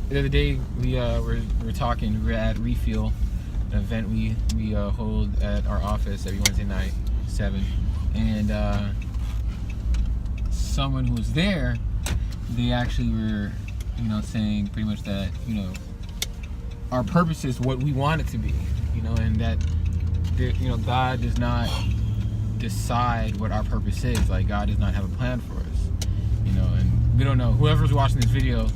The other day we were talking. We were at Refuel, an event we hold at our office every Wednesday night, 7, and someone who was there, they actually were, saying pretty much that, our purpose is what we want it to be, and that, God does not decide what our purpose is. Like, God does not have a plan for us, and we don't know. Whoever's watching this video,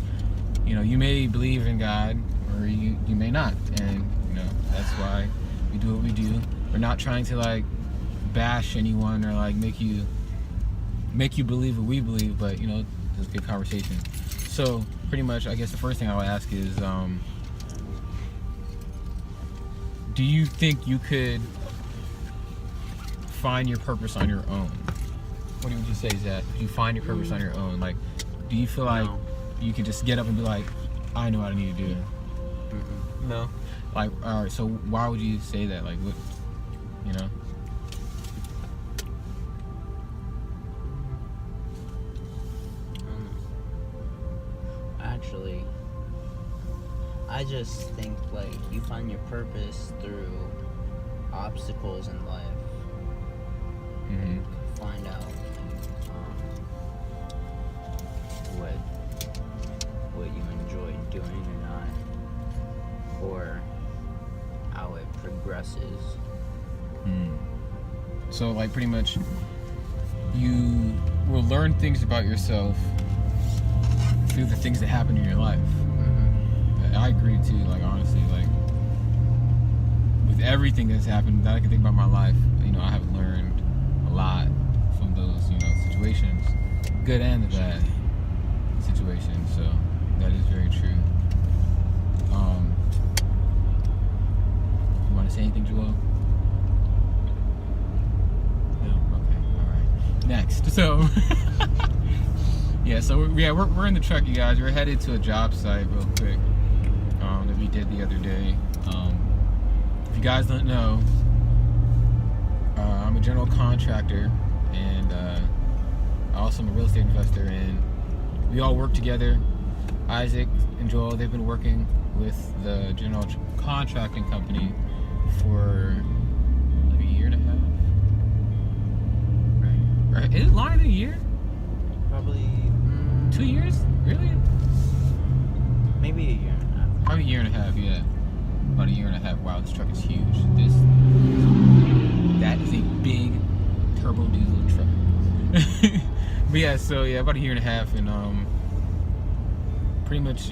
you may believe in God or you may not, and that's why we do what we do. We're not trying to like bash anyone or like make you believe what we believe, but it's a good conversation. So pretty much, I guess the first thing I would ask is, do you think you could find your purpose on your own? What would you say is that? If you find your purpose on your own, like, do you feel like you can just get up and be like, I know what I need to do? No. Like, all right, so why would you say that? Like, what, Actually, I just think like you find your purpose through obstacles in life. Mm-hmm. Find out what you enjoy doing or not, or how it progresses. So like pretty much you will learn things about yourself through the things that happen in your life. I agree too, like honestly, like with everything that's happened that I can think about my life, I have learned a lot from those, situations, good and bad situations. So that is very true. You want to say anything, Joel? No? Okay, alright. Next. So so we're in the truck, you guys. We're headed to a job site real quick that we did the other day. If you guys don't know, I'm a general contractor, and also I'm a real estate investor, and we all work together. Isaac and Joel, they've been working with the general contracting company for like a year and a half. Right? Is it longer than a year? Probably 2 years? Really? Maybe a year and a half. Probably a year and a half, yeah. About a year and a half. Wow, this truck is huge. That is a big turbo diesel truck. But about a year and a half, and pretty much,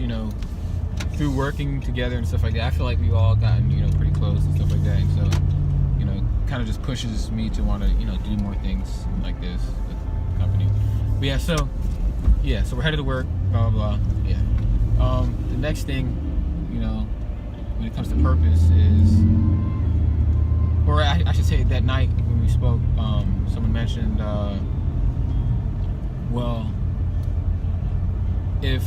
through working together and stuff like that, I feel like we've all gotten, pretty close and stuff like that. And so, kind of just pushes me to want to, do more things like this with the company. But so we're headed to work, blah, blah, blah. Yeah. The next thing, when it comes to purpose is, or I should say that night when we spoke, someone mentioned, well, if,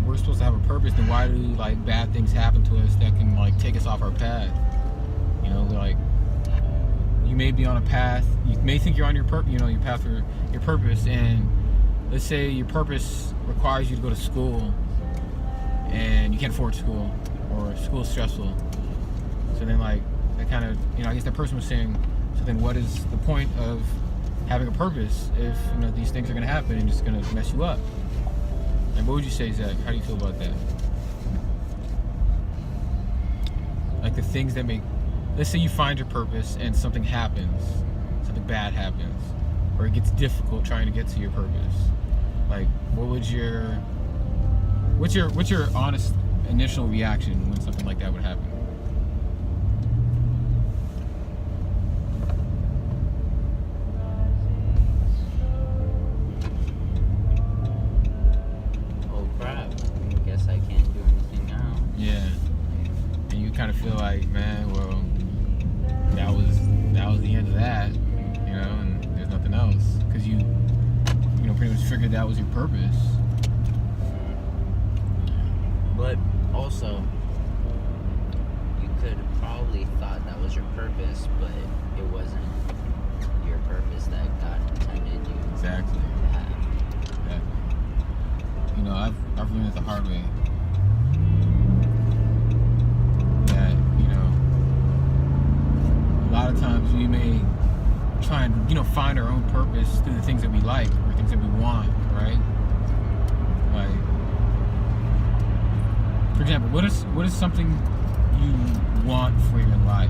we're supposed to have a purpose, then why do, like, bad things happen to us that can, like, take us off our path? Like, you may be on a path, you may think you're on your your path for your purpose, and let's say your purpose requires you to go to school, and you can't afford school, or school's stressful. So then, like, that kind of, I guess that person was saying, so then what is the point of having a purpose if, these things are going to happen and just going to mess you up? And what would you say, Zach? How do you feel about that? Like the things that make, let's say you find your purpose and something happens, something bad happens, or it gets difficult trying to get to your purpose. Like, what's your honest initial reaction when something like that would happen? Oh crap, I guess I can't do anything now. Yeah. And you kind of feel like, man, well, that was the end of that, and there's nothing else, because you pretty much figured that was your purpose. But also, you could have probably thought that was your purpose, but it wasn't your purpose that God intended you Exactly. to have. Exactly. you know, I've learned it the hard way. That, you know, a lot of times we may try and, you know, find our own purpose through the things that we like or things that we want, right? Like, for example, what is something you want for your life?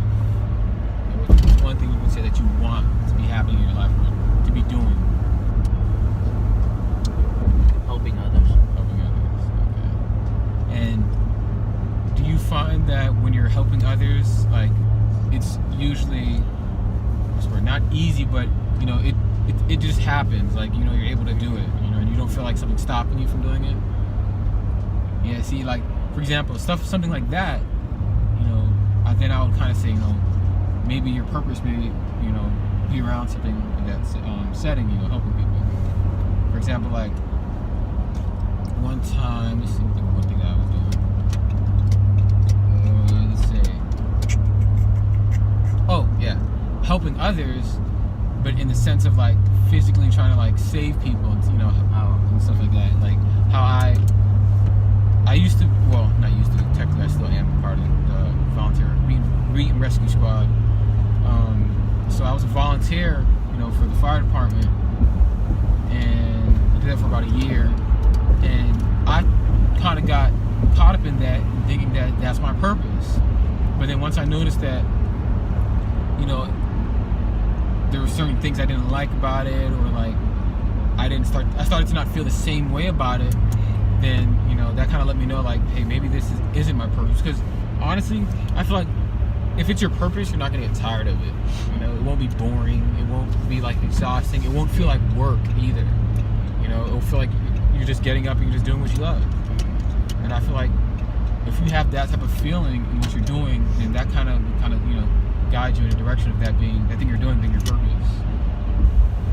What's one thing you would say that you want to be happening in your life or to be doing? Helping others. Helping others, okay. And do you find that when you're helping others, like, it's usually, not easy, but, you know, it just happens, like, you know, you're able to do it, you know, and you don't feel like something's stopping you from doing it? Yeah, see, like, for example, something like that, you know, then I would kind of say, you know, maybe your purpose may, you know, be around something in that setting, you know, helping people. For example, like, one time, let's see, one thing that I was doing. Let's see. Oh, yeah. Helping others, but in the sense of, like, physically trying to, like, save people, you know, and stuff like that. Like, how I used to, well, not used to, technically I still am part of the volunteer Meet and Rescue Squad. So I was a volunteer, you know, for the fire department, and I did that for about a year, and I kind of got caught up in that, thinking that that's my purpose. But then once I noticed that, you know, there were certain things I didn't like about it, or like I started to not feel the same way about it, then, you know, that kind of let me know, like, hey, maybe this isn't my purpose. Because honestly, I feel like if it's your purpose, you're not gonna get tired of it. You know, it won't be boring. It won't be like exhausting. It won't feel like work either. You know, it'll feel like you're just getting up and you're just doing what you love. And I feel like if you have that type of feeling in what you're doing, then that kind of you know, guide you in the direction of that thing you're doing being your purpose.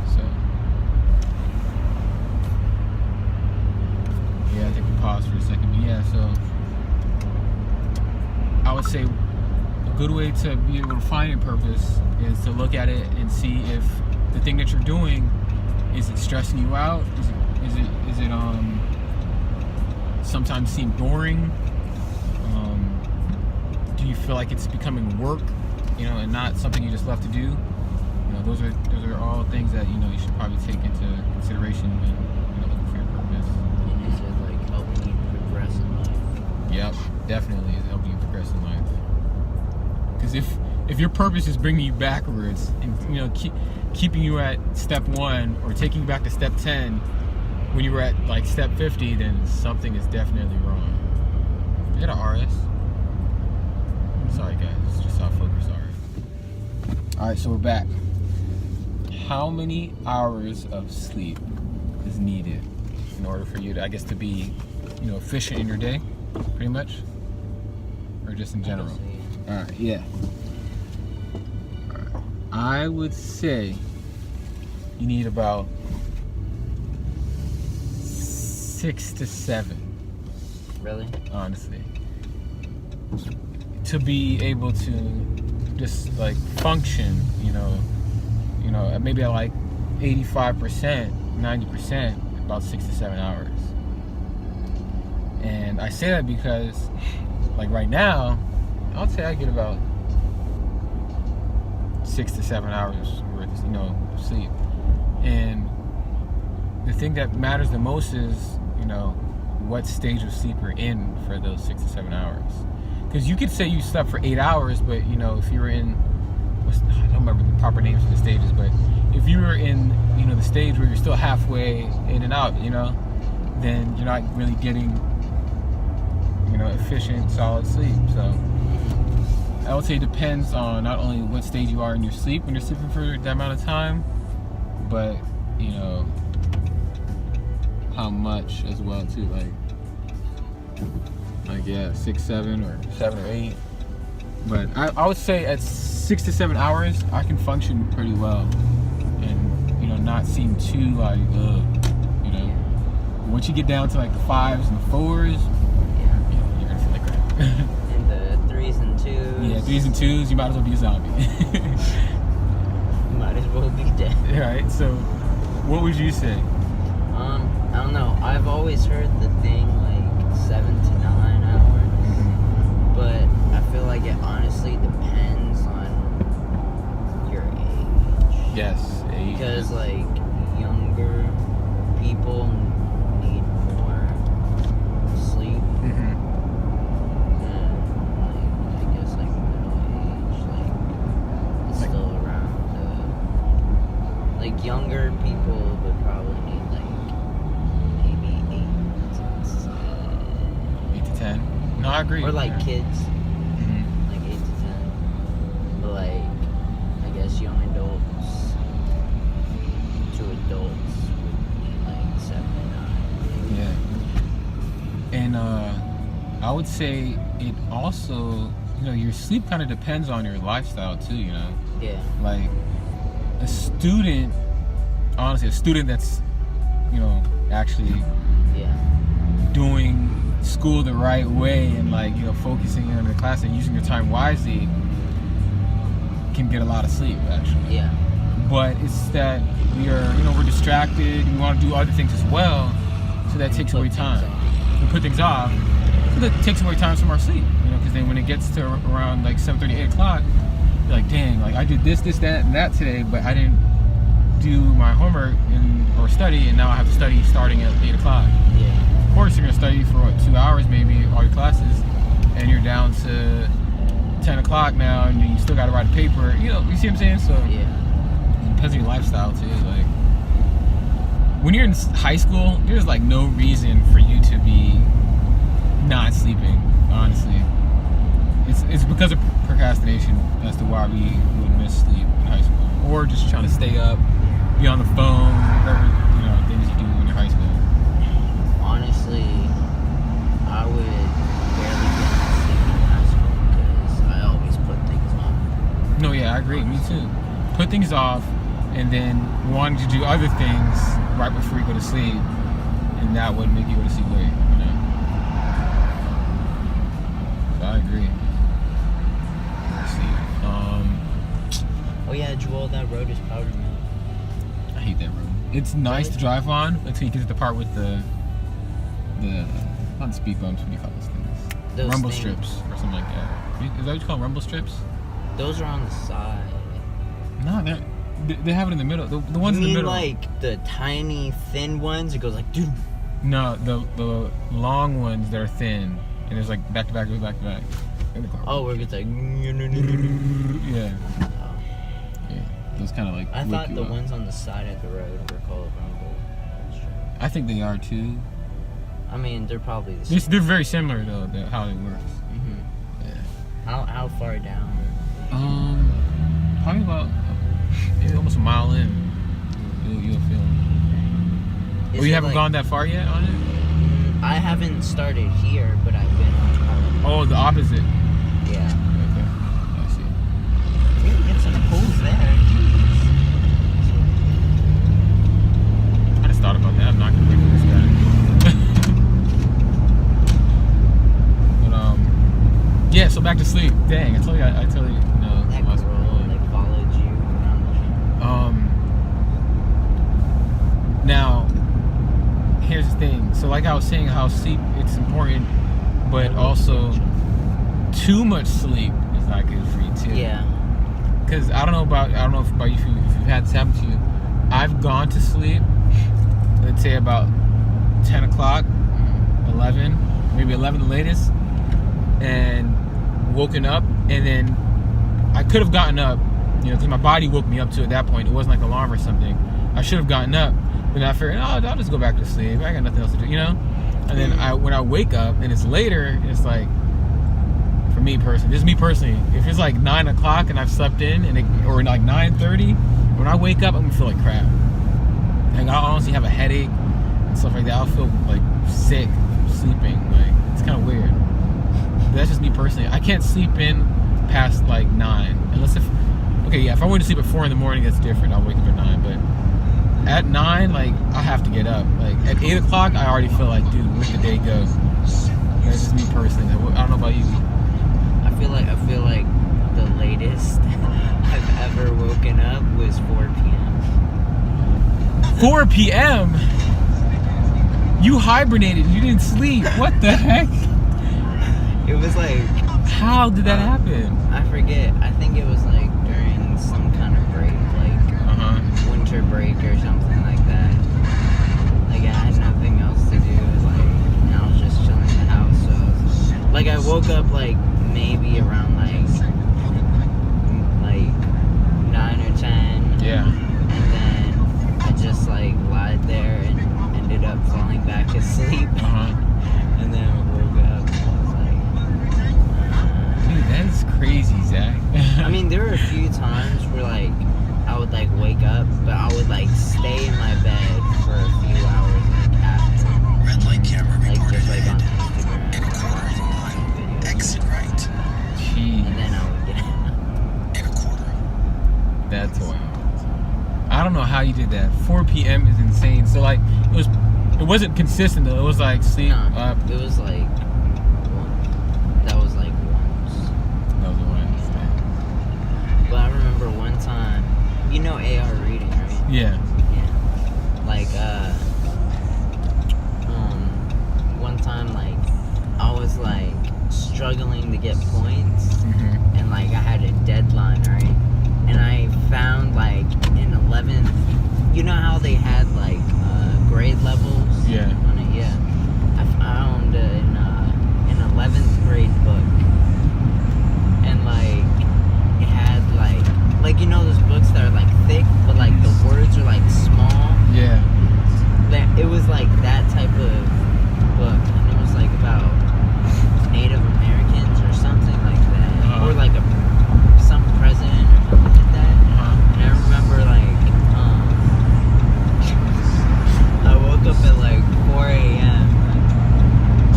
So yeah, I think we paused for a second. But yeah, so I would say a good way to be able to find your purpose is to look at it and see if the thing that you're doing, is it stressing you out? Is it sometimes seem boring? Do you feel like it's becoming work, you know, and not something you just love to do? You know, those are all things that, you know, you should probably take into consideration when, you know, looking for your purpose. And is it like helping you progress in life? Yep, definitely is helping you progress in life. Because if your purpose is bringing you backwards and, you know, keeping you at step 1 or taking you back to step 10 when you were at like step 50, then something is definitely wrong. You got an RS? Sorry guys, it's just how focused are. Alright, so we're back. How many hours of sleep is needed in order for you to, I guess, to be, you know, efficient in your day, pretty much? Or just in general? Alright, yeah. Alright. I would say you need about 6 to 7. Really? Honestly. To be able to just like function, you know, maybe at like 85%, 90%, about 6 to 7 hours. And I say that because, like right now, I'll say I get about 6 to 7 hours worth, you know, of sleep. And the thing that matters the most is, you know, what stage of sleep you're in for those 6 to 7 hours. Because you could say you slept for 8 hours, but, you know, if you were in, I don't remember the proper names of the stages, but if you were in, you know, the stage where you're still halfway in and out, you know, then you're not really getting, you know, efficient, solid sleep. So I would say it depends on not only what stage you are in your sleep when you're sleeping for that amount of time, but, you know, how much as well too. Like yeah, 6, 7, or 7 or 8. But I would say at 6 to 7 hours, I can function pretty well, and, you know, not seem too like you know. Once you get down to like the 5s and the 4s, yeah, you're gonna feel like crap. And the 3s and 2s. Yeah, 3s and 2s, you might as well be a zombie. You might as well be dead. Right. So, what would you say? I don't know. I've always heard the thing like 7 to 9 hours, but I feel like it honestly depends on your age. Yes, age. Because like younger people need more sleep. Mm-hmm. And like I guess like middle age, like it's still around. Like younger people would probably need like maybe 8 to 10. 8 to 10. No, I agree. Or like yeah. kids, Mhm. like 8 to 10. But like, I guess young adults to adults would need like 7 to 9. Yeah. And I would say it also, your sleep kind of depends on your lifestyle too, Yeah. Like a student, honestly, a student that's, actually Yeah. doing school the right way and like, focusing on the class and using your time wisely can get a lot of sleep actually. Yeah. But it's that we're distracted, we want to do other things as well, so that takes away time. We put things off, so that takes away time from our sleep, because then when it gets to around like 7:30, 8 o'clock, you're like, dang, like I did this, that, and that today, but I didn't do my homework or study, and now I have to study starting at 8 o'clock. Yeah. Of course, you're gonna study for 2 hours, maybe all your classes, and you're down to 10 o'clock now, and you still gotta write a paper. You see what I'm saying? So Yeah. it depends on your lifestyle too. Like when you're in high school, there's like no reason for you to be not sleeping. Honestly, it's because of procrastination as to why we would miss sleep in high school, or just trying to stay up, be on the phone, whatever things you do when you're high school. Honestly, I would barely get enough sleep in high school because I always put things off. No, yeah, I agree. Me too. Put things off, and then wanting to do other things right before you go to sleep, and that would make you go to sleep late. So I agree. Let's see. Oh yeah, Joel, that road is powder mill. I hate that road. It's nice to drive on until you get to the part with the not the speed bumps. What do you call those things? Those rumble things. strips or something like that. Is that what you call rumble strips? Those are on the side. No, they have it in the middle. The ones in the middle. Like the tiny thin ones? It goes like, dude. No, the long ones that are thin, and there's like back to back in the car. Oh, where it's like. Yeah. Oh. Yeah. Those kind of like. I wake thought you the up. ones on the side of the road were called rumble strips. I think they are too. I mean, they're probably the same. They're very similar though. How it works. Mm-hmm. Yeah. How far down? Probably about maybe almost a mile in. You'll feel it. Is Oh, you it haven't like- gone that far yet on it? I haven't started here, but I've been on Colorado. Oh, the opposite. Yeah. Okay, I see. We can get some pulls there. I just thought about that. I'm not gonna wait for this guy. But yeah. So back to sleep. Dang, I totally That girl that followed you around. Now, here's the thing. So like I was saying, how sleep, it's important, but also too much sleep is not good for you too. Yeah. Because I don't know if about you, if you've had this happen to you. I've gone to sleep, let's say about 10 o'clock, 11, maybe 11 the latest, and woken up, and then I could have gotten up, because my body woke me up to at that point. It wasn't like an alarm or something. I should have gotten up, but I figured, I'll just go back to sleep. I got nothing else to do, And then when I wake up and it's later, it's like, for me personally, this is me personally, if it's like 9 o'clock and I've slept in, or like 9:30, when I wake up, I'm gonna feel like crap. Like I'll honestly have a headache and stuff like that. I'll feel like sick sleeping. Like it's kind of weird. But that's just me personally. I can't sleep in past like 9, unless if I went to sleep at 4 in the morning, that's different. I'll wake up at 9, but at 9, like I have to get up. Like at 8 o'clock, I already feel like, dude, where'd the day go? That's just me personally. I don't know about you. I feel like the latest I've ever woken up was 4 p.m. 4 p.m. You hibernated. You didn't sleep. What the heck? It was like, How did that happen? I forget. I think it was like during some kind of break, like winter break or something like that. Like I had nothing else to do. And I was just chilling in the house. So like I woke up like maybe around like 9 or 10. Yeah. And then I just like lied there and ended up falling back asleep. And then I woke up and I was like, Dude, that is crazy, Zach. I mean, there were a few times where like I would like wake up, but I would like stay in my bed for a few hours like after. Red light camera Like reported just like on ahead. Instagram. In a quarter of a mile, exit right. Jeez. And then I would get out. In a quarter. That's wild. I don't know how you did that. 4 p.m. is insane. So like it wasn't consistent though. It was like sleep up. It was like that was like once. That was what I understand. But I remember one time, you know AR reading, right? Yeah. Yeah. Like one time like I was like struggling to get points and like I had a deadline, right? And I found like in 11th, you know how they had like grade levels? Yeah. On it? Yeah. I found an 11th grade book. And like it had like you know those books that are like thick but like the words are like small? Yeah. It was like that type of book, and it was like about Native Americans or something like that, or like some president or something like that. And I remember like I woke up at like 4 a.m.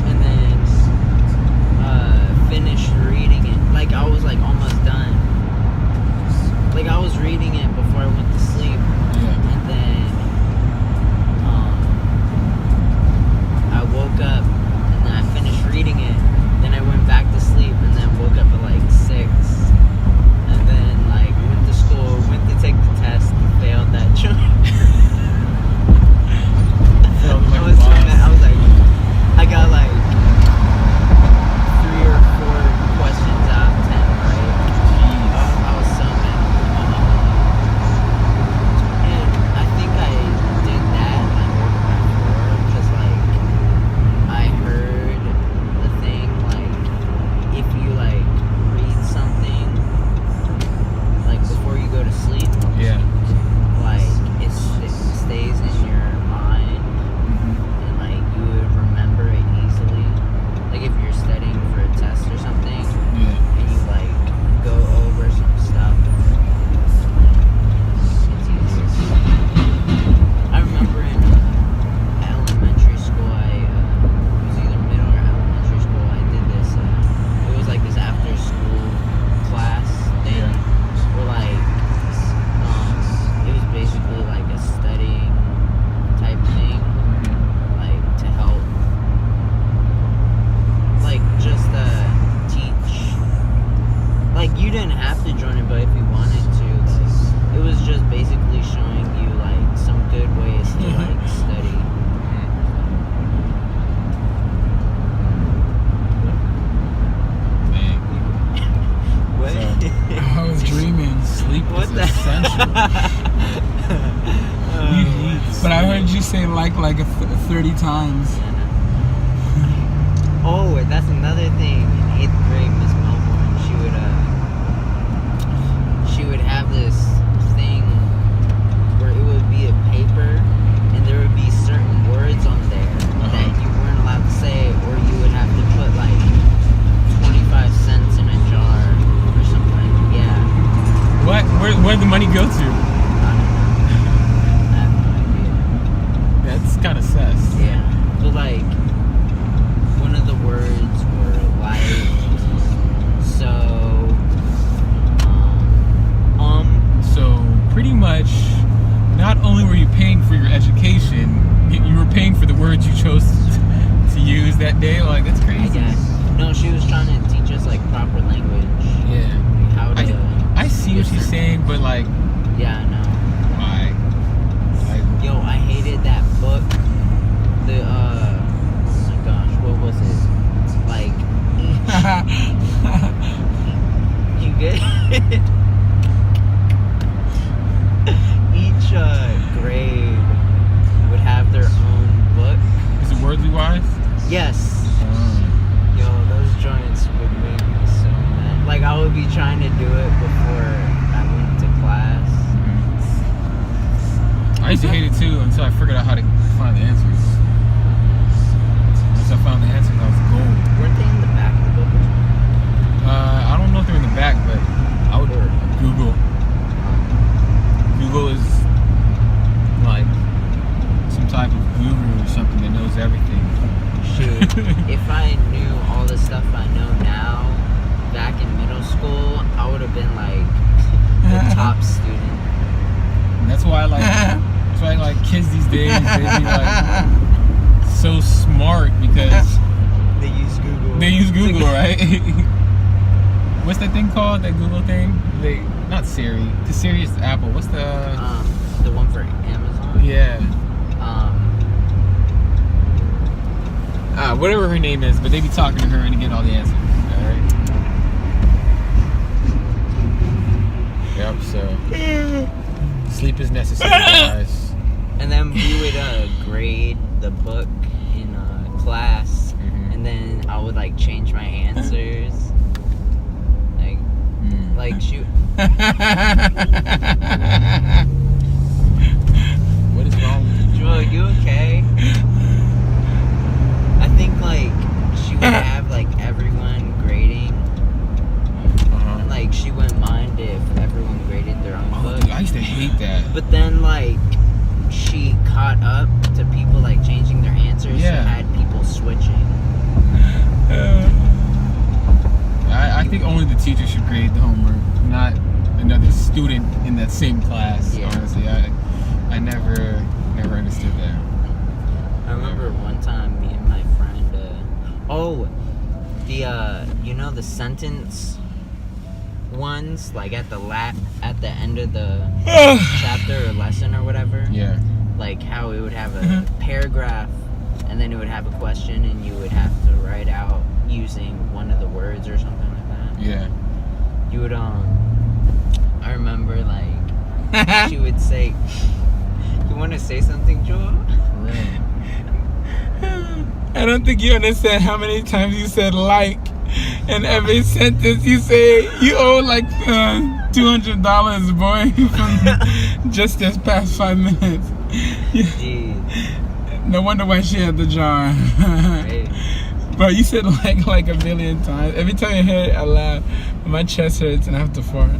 and then finished reading it. Like I was like almost done. Like I was reading it before I went to sleep. Yeah. And then I woke up and then I finished reading it. Then I went back to sleep and then woke up at like 6. And then like went to school, went to take the test, and failed that joint. I was so mad. I was like, I got like 3 or 4 questions out of 10, right? I was so mad. And I think I did that like before because like I heard the thing like if you like read something like before you go to sleep, Yeah. like it stays in your mind and like you would remember it easily. Like if you're studying for a test or something Yeah. and you like go over some stuff, it's easier. I remember in elementary school, it was either middle or elementary school, I did this, it was like this after school class thing where like, it was basically like a studying type thing, like to help, like just teach, like you didn't have to join it, but if you wanted to, like, it was just basically showing you like some good ways to like study. Dang. What? I was dreaming sleep What is the essential. But I heard you say like 30 times. Oh, that's another thing. In 8th grade, Miss Melbourne, she would have this thing where it would be a paper, and there would be certain words on there that you weren't allowed to say, or you would have to put like 25 cents in a jar or something. Yeah. What? Where'd the money go to? I don't know. I have no idea. That's kind of sus. Yeah. But like, one of the words were like, So pretty much, not only were you paying for your education, you were paying for the words you chose to use that day. Like that's I crazy. guess. No, she was trying to teach us like proper language. Yeah. How to. I see what she's saying, but like, days they'd be like so smart because They use Google. they use Google, right? What's that thing called? That Google thing? Not Siri. The Siri is Apple. What's the one for Amazon. yeah. Whatever her name is, but they be talking to her and get all the answers. Alright. Yep, so sleep is necessary, guys. And then we would grade the book in class, and then I would like change my answers. Like shoot. What is wrong with you? Joel, you okay? I think like she would have like everyone grading. And, like she wouldn't mind if everyone graded their own book. Dude, I used to hate that. But then like she caught up to people like changing their answers, Yeah. so had people switching. I think only the teacher should grade the homework, not another student in that same class. Yeah. Honestly, I never understood that. I remember one time me and my friend you know the sentence ones like at the end of the chapter or lesson or whatever, Yeah. like how it would have a paragraph and then it would have a question and you would have to write out using one of the words or something like that. Yeah. You would I remember like she would say, you want to say something, Joel? I don't think you understand how many times you said like. And every sentence you say, you owe like $200, boy, from just this past 5 minutes. Jeez. No wonder why she had the jar. Right. Bro, you said like a million times. Every time I hear it, I laugh. My chest hurts and I have to fart.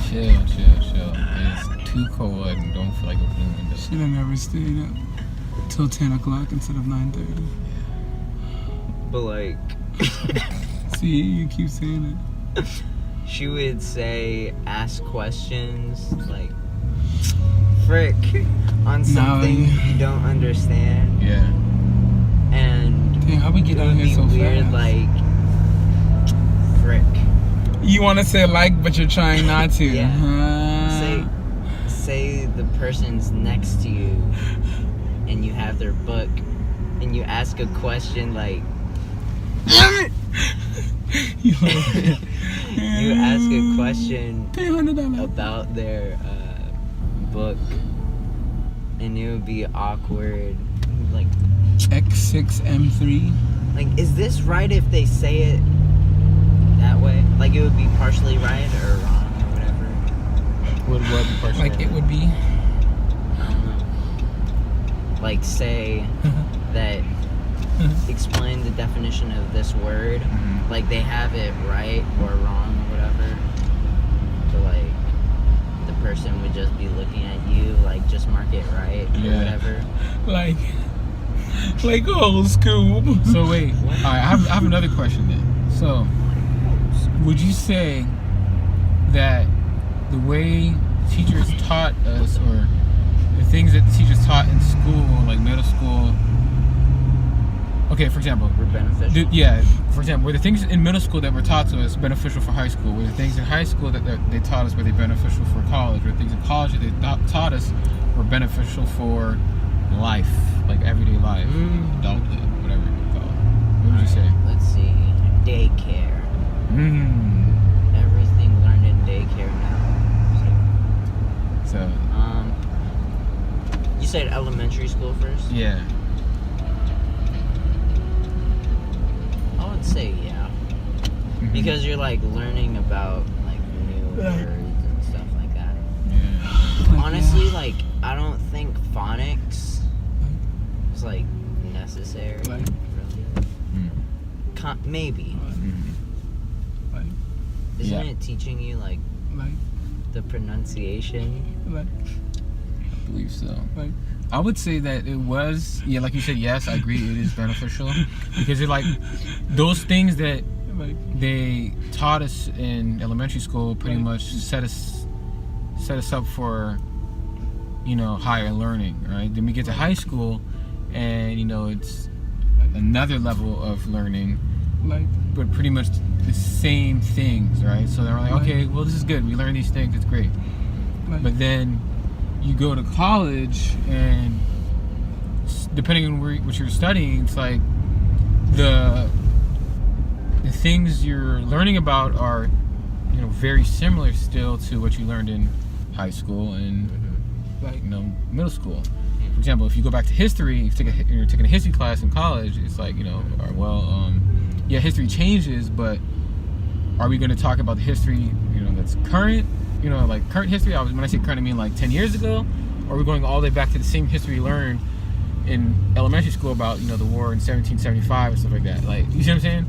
Chill. It's too cold and don't feel like opening the Should have never stayed up till 10 o'clock instead of 9:30. But like See, you keep saying it. she would say, ask questions like frick on something you don't understand, Yeah. and Damn, how we get it out would here be so weird fast? like frick. You want to say like, but you're trying not to. Yeah. Uh, Say the person's next to you and you have their book and you ask a question like you you ask a question $300. about their book and it would be awkward like X6M3. like is this right if they say it that way? Like it would be partially right or wrong or whatever. Would what be partially Like it would be. I don't know. Like say that explain the definition of this word. Like they have it right or wrong or whatever. But like the person would just be looking at you like just mark it right or Yeah. whatever. Like old school. So wait, all right, I have another question then. So, would you say that the way teachers taught us, or the things that the teachers taught in school, like middle school, okay, for example, Were beneficial. for example, were the things in middle school that were taught to us beneficial for high school? Were the things in high school that they taught us, were they beneficial for college? Were the things in college that they taught us were beneficial for life, like everyday life, adulthood, whatever you call it? What would you say? Let's see. Daycare. Everything learned in daycare now. So, You said elementary school first? yeah. I would say yeah. Because you're like learning about like new words and stuff like that. Yeah. Honestly, like I don't think phonics is like necessary. Like? Really. Maybe. Like, Isn't Yeah. it teaching you like like, the pronunciation? like, I believe so. like. I would say that it was, yeah, like you said, yes, I agree, it is beneficial. Because it like, those things that Like, they taught us in elementary school pretty much set us up for higher learning, right? Then we get to high school, and it's another level of learning, Like, but pretty much the same things, right? So they're like, okay, well, this is good. We learned these things. It's great. But then you go to college, and depending on what you're studying, it's like the things you're learning about are, very similar still to what you learned in high school and like, middle school. For example, if you go back to history, you're taking a history class in college, it's like, yeah, history changes, but are we going to talk about the history, that's current, like current history? When I say current, I mean like 10 years ago, or are we going all the way back to the same history we learned in elementary school about, the war in 1775 and stuff like that? Like, you see what I'm saying?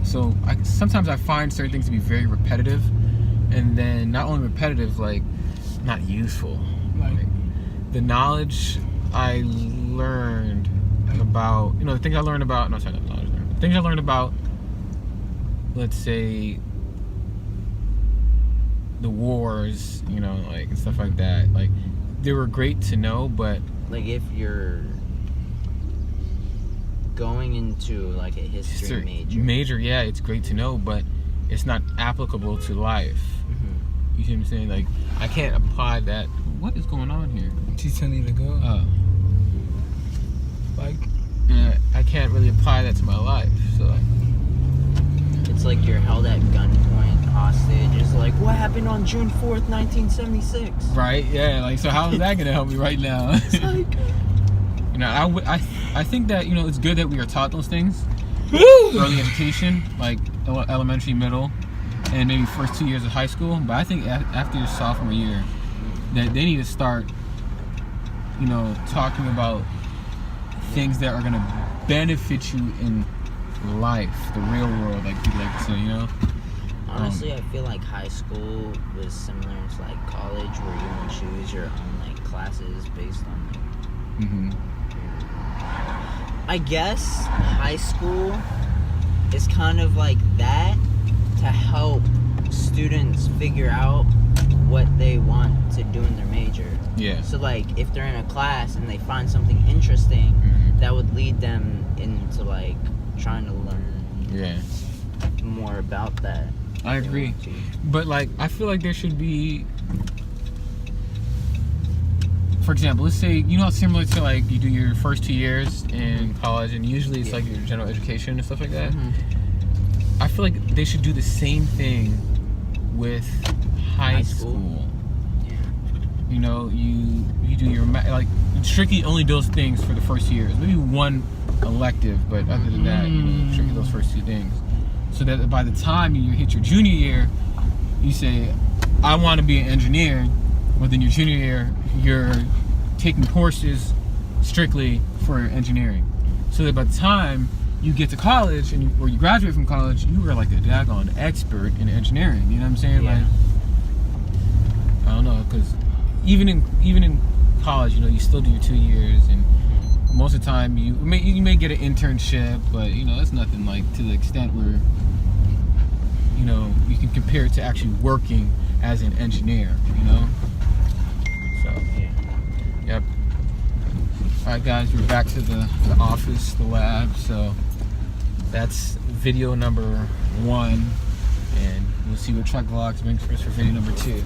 So sometimes I find certain things to be very repetitive, and then not only repetitive, like not useful. Like the knowledge I learned about, the things I learned about, no, sorry, not the knowledge, the things I learned about, let's say, the wars, like and stuff like that. Like they were great to know, but like if you're going into like a history major, yeah, it's great to know, but it's not applicable to life. You see what I'm saying? Like I can't apply that. What is going on here? she's telling you to go. Like, I can't really apply that to my life. So like, it's like you're held at gunpoint, hostage. It's like, what happened on June 4th, 1976? right? Yeah. Like, so how is that gonna help me right now? It's like, I think that it's good that we are taught those things. Early education, like elementary, middle, and maybe first 2 years of high school. But I think after your sophomore year, that they need to start, talking about things that are gonna benefit you in life, the real world, like people like to say, honestly, I feel like high school was similar to like college, where you can choose your own like classes based on like. I guess high school is kind of like that to help students figure out what they want to do in their major. Yeah. So like if they're in a class and they find something interesting, that would lead them into like trying to learn more about that. I agree. But like I feel like there should be, for example, let's say, similar to like you do your first 2 years in college, and usually it's like your general education and stuff like that. I feel like they should do the same thing with high school. You do your like strictly only those things for the first years. Maybe one elective, but other than that, strictly those first two things. So that by the time you hit your junior year, you say, I want to be an engineer. Within your junior year, you're taking courses strictly for engineering. So that by the time you get to college or you graduate from college, you are like a daggone expert in engineering. You know what I'm saying? Yeah. Like, I don't know, because even in college, you still do your 2 years, and most of the time you may get an internship, but it's nothing like to the extent where you can compare it to actually working as an engineer. So yep. All right, guys, we're back to the office, the lab. So that's video number 1, and we'll see what Truck Vlogs brings for us for video number 2.